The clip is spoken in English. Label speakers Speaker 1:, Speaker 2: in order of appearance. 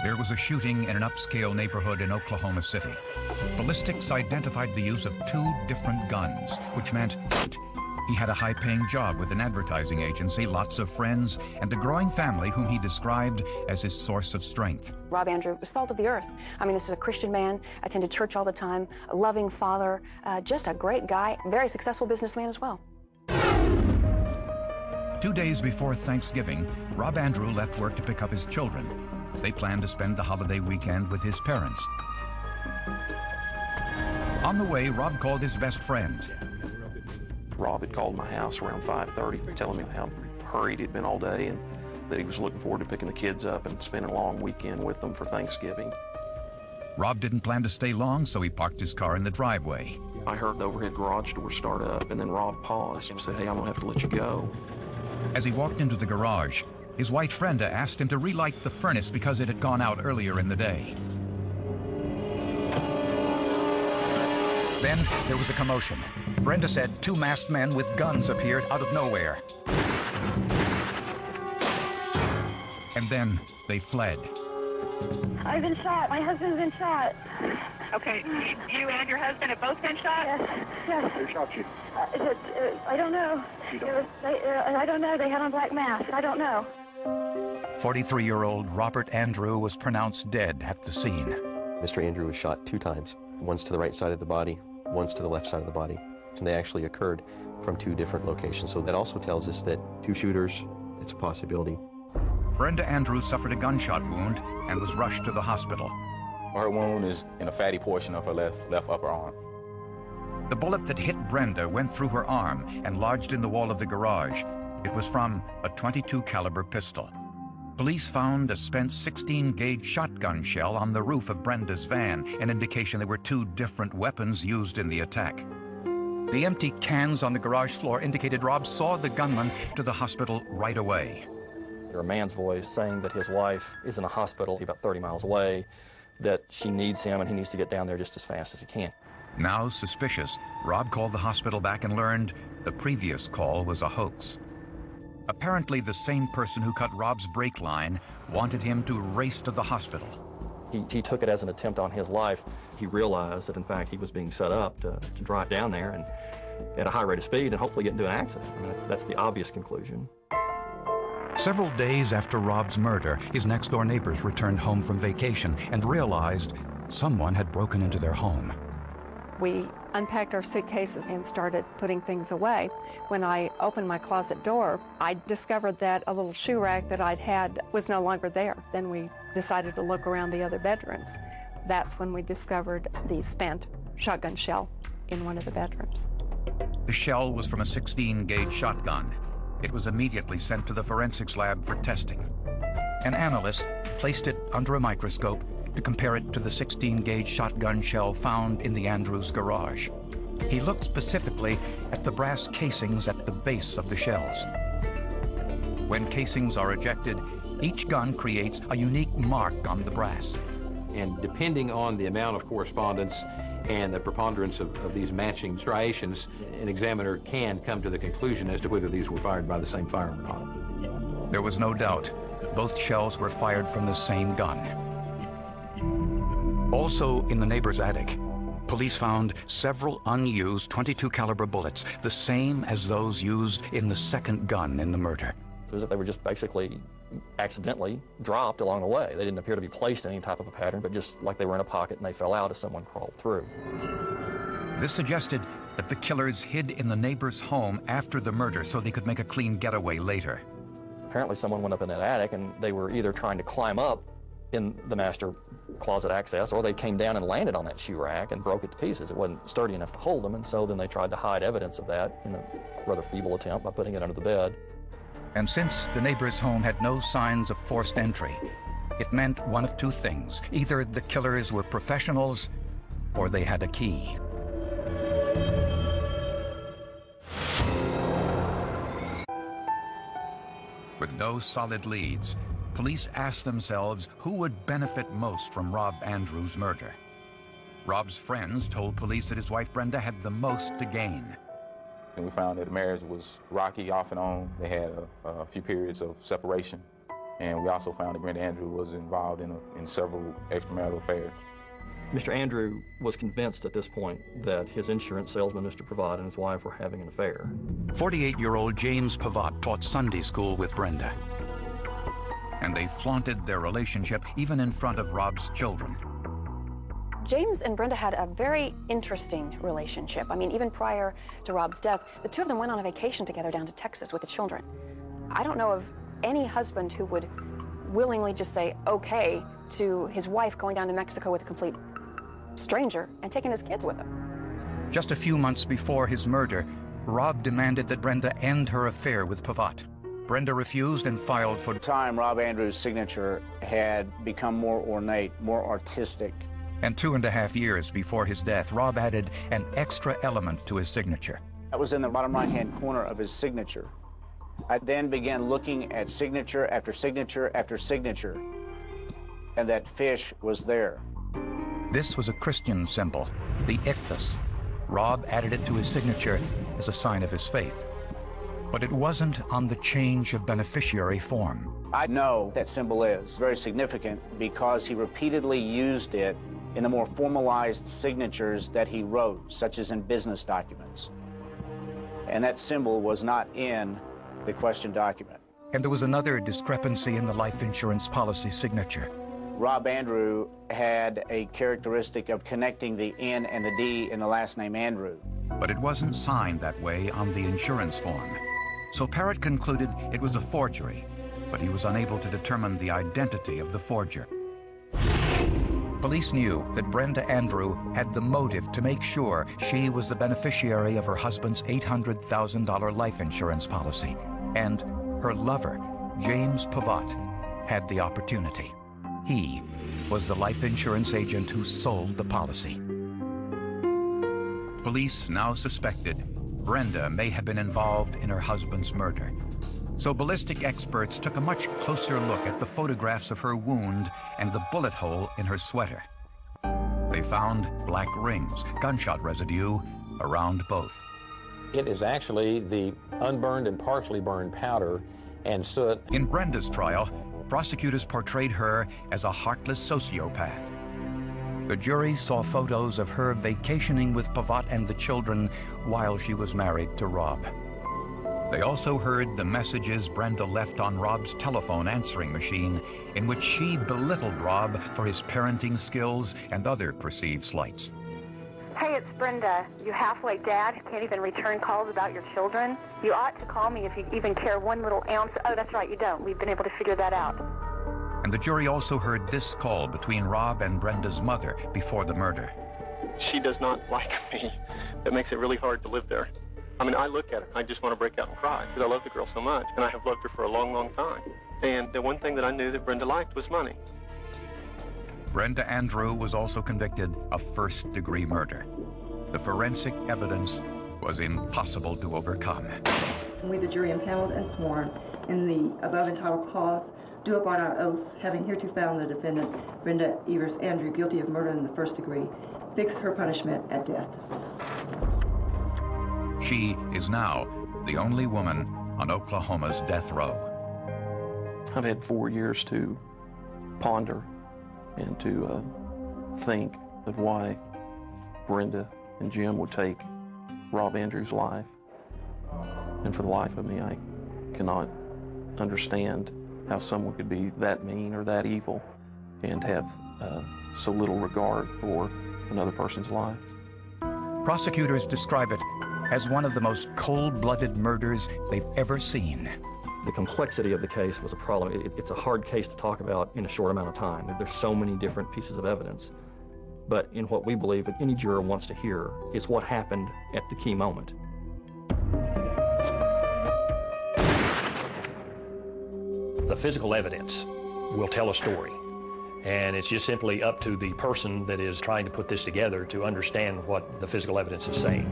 Speaker 1: There was a shooting in an upscale neighborhood in Oklahoma City. Ballistics identified the use of 2 different guns, which meant he had a high-paying job with an advertising agency, lots of friends, and a growing family whom he described as his source of strength.
Speaker 2: Rob Andrew was salt of the earth. I mean, this is a Christian man, attended church all the time, a loving father, just a great guy, very successful businessman as well.
Speaker 1: 2 days before Thanksgiving, Rob Andrew left work to pick up his children. They planned to spend the holiday weekend with his parents. On the way, Rob called his best friend.
Speaker 3: Rob had called my house around 5:30, telling me how hurried he'd been all day and that he was looking forward to picking the kids up and spending a long weekend with them for Thanksgiving.
Speaker 1: Rob didn't plan to stay long, so he parked his car in the driveway.
Speaker 3: I heard the overhead garage door start up, and then Rob paused and said, "Hey, I'm gonna have to let you go."
Speaker 1: As he walked into the garage, his wife Brenda asked him to relight the furnace because it had gone out earlier in the day. Then there was a commotion. Brenda said 2 masked men with guns appeared out of nowhere. And then they fled.
Speaker 4: I've been shot. My husband's been shot.
Speaker 5: Okay, you and your husband have both been shot?
Speaker 4: Yes.
Speaker 6: Who shot you?
Speaker 4: I don't know. I don't know. They had on black masks. I don't know.
Speaker 1: 43-year-old Robert Andrew was pronounced dead at the scene.
Speaker 7: Mr. Andrew was shot 2 times, once to the right side of the body, once to the left side of the body. And they actually occurred from 2 different locations. So that also tells us that 2 shooters, it's a possibility.
Speaker 1: Brenda Andrews suffered a gunshot wound and was rushed to the hospital.
Speaker 6: Her wound is in a fatty portion of her left upper arm.
Speaker 1: The bullet that hit Brenda went through her arm and lodged in the wall of the garage. It was from a .22 caliber pistol. Police found a spent 16-gauge shotgun shell on the roof of Brenda's van, an indication there were 2 different weapons used in the attack. The empty cans on the garage floor indicated Rob saw the gunman to the hospital right away.
Speaker 8: A man's voice saying that his wife is in a hospital about 30 miles away, that she needs him and he needs to get down there just as fast as he can.
Speaker 1: Now suspicious, Rob called the hospital back and learned the previous call was a hoax. Apparently the same person who cut Rob's brake line wanted him to race to the hospital.
Speaker 8: He took it as an attempt on his life. He realized that in fact he was being set up to drive down there and at a high rate of speed and hopefully get into an accident. I mean, that's the obvious conclusion.
Speaker 1: Several days after Rob's murder, his next-door neighbors returned home from vacation and realized someone had broken into their home.
Speaker 9: We unpacked our suitcases and started putting things away. When I opened my closet door, I discovered that a little shoe rack that I'd had was no longer there. Then we decided to look around the other bedrooms. That's when we discovered the spent shotgun shell in one of the bedrooms.
Speaker 1: The shell was from a 16-gauge shotgun. It was immediately sent to the forensics lab for testing. An analyst placed it under a microscope to compare it to the 16-gauge shotgun shell found in the Andrews garage. He looked specifically at the brass casings at the base of the shells. When casings are ejected, each gun creates a unique mark on the brass.
Speaker 10: And depending on the amount of correspondence and the preponderance of these matching striations, an examiner can come to the conclusion as to whether these were fired by the same firearm or not.
Speaker 1: There was no doubt. Both shells were fired from the same gun. Also in the neighbor's attic, police found several unused .22 caliber bullets, the same as those used in the second gun in the murder.
Speaker 8: So they were just basically accidentally dropped along the way. They didn't appear to be placed in any type of a pattern, but just like they were in a pocket and they fell out as someone crawled through.
Speaker 1: This suggested that the killers hid in the neighbor's home after the murder so they could make a clean getaway later.
Speaker 8: Apparently someone went up in that attic and they were either trying to climb up in the master closet access, or they came down and landed on that shoe rack and broke it to pieces. It wasn't sturdy enough to hold them, and so then they tried to hide evidence of that in a rather feeble attempt by putting it under the bed.
Speaker 1: And since the neighbor's home had no signs of forced entry, it meant one of 2 things. Either the killers were professionals, or they had a key. With no solid leads, police asked themselves who would benefit most from Rob Andrews' murder. Rob's friends told police that his wife Brenda had the most to gain.
Speaker 6: And we found that the marriage was rocky off and on. They had a few periods of separation. And we also found that Brenda Andrew was involved in several extramarital affairs.
Speaker 8: Mr. Andrew was convinced at this point that his insurance salesman, Mr. Pavatt, and his wife were having an affair.
Speaker 1: 48-year-old James Pavatt taught Sunday school with Brenda. And they flaunted their relationship even in front of Rob's children.
Speaker 2: James and Brenda had a very interesting relationship. I mean, even prior to Rob's death, the two of them went on a vacation together down to Texas with the children. I don't know of any husband who would willingly just say okay to his wife going down to Mexico with a complete stranger and taking his kids with him.
Speaker 1: Just a few months before his murder, Rob demanded that Brenda end her affair with Pavatt. Brenda refused and filed for...
Speaker 11: At the time, Rob Andrews' signature had become more ornate, more artistic.
Speaker 1: And 2.5 years before his death, Rob added an extra element to his signature.
Speaker 11: That was in the bottom right-hand corner of his signature. I then began looking at signature after signature after signature, and that fish was there.
Speaker 1: This was a Christian symbol, the ichthus. Rob added it to his signature as a sign of his faith. But it wasn't on the change of beneficiary form.
Speaker 11: I know that symbol is very significant because he repeatedly used it in the more formalized signatures that he wrote, such as in business documents. And that symbol was not in the question document.
Speaker 1: And there was another discrepancy in the life insurance policy signature.
Speaker 11: Rob Andrew had a characteristic of connecting the N and the D in the last name Andrew.
Speaker 1: But it wasn't signed that way on the insurance form. So Parrott concluded it was a forgery, but he was unable to determine the identity of the forger. Police knew that Brenda Andrew had the motive to make sure she was the beneficiary of her husband's $800,000 life insurance policy, and her lover, James Pavatt, had the opportunity. He was the life insurance agent who sold the policy. Police now suspected Brenda may have been involved in her husband's murder. So ballistic experts took a much closer look at the photographs of her wound and the bullet hole in her sweater. They found black rings, gunshot residue, around both.
Speaker 10: It is actually the unburned and partially burned powder and soot.
Speaker 1: In Brenda's trial, prosecutors portrayed her as a heartless sociopath. The jury saw photos of her vacationing with Pavatt and the children while she was married to Rob. They also heard the messages Brenda left on Rob's telephone answering machine, in which she belittled Rob for his parenting skills and other perceived slights.
Speaker 4: Hey, it's Brenda. You halfway dad who can't even return calls about your children. You ought to call me if you even care one little ounce. Oh, that's right, you don't. We've been able to figure that out.
Speaker 1: And the jury also heard this call between Rob and Brenda's mother before the murder.
Speaker 3: She does not like me. That makes it really hard to live there. I mean, I look at her, I just want to break out and cry because I love the girl so much, and I have loved her for a long, long time. And the one thing that I knew that Brenda liked was money.
Speaker 1: Brenda Andrew was also convicted of first-degree murder. The forensic evidence was impossible to overcome.
Speaker 12: We, the jury, impaneled and sworn in the above entitled cause, do upon our oaths, having hereto found the defendant, Brenda Evers Andrew, guilty of murder in the first degree, fix her punishment at death.
Speaker 1: She is now the only woman on Oklahoma's death row.
Speaker 3: I've had 4 years to ponder and to think of why Brenda and Jim would take Rob Andrews' life. And for the life of me, I cannot understand how someone could be that mean or that evil and have so little regard for another person's life.
Speaker 1: Prosecutors describe it as one of the most cold-blooded murders they've ever seen.
Speaker 8: The complexity of the case was a problem. It's a hard case to talk about in a short amount of time. There's so many different pieces of evidence. But in what we believe that any juror wants to hear is what happened at the key moment.
Speaker 13: The physical evidence will tell a story. And it's just simply up to the person that is trying to put this together to understand what the physical evidence is saying.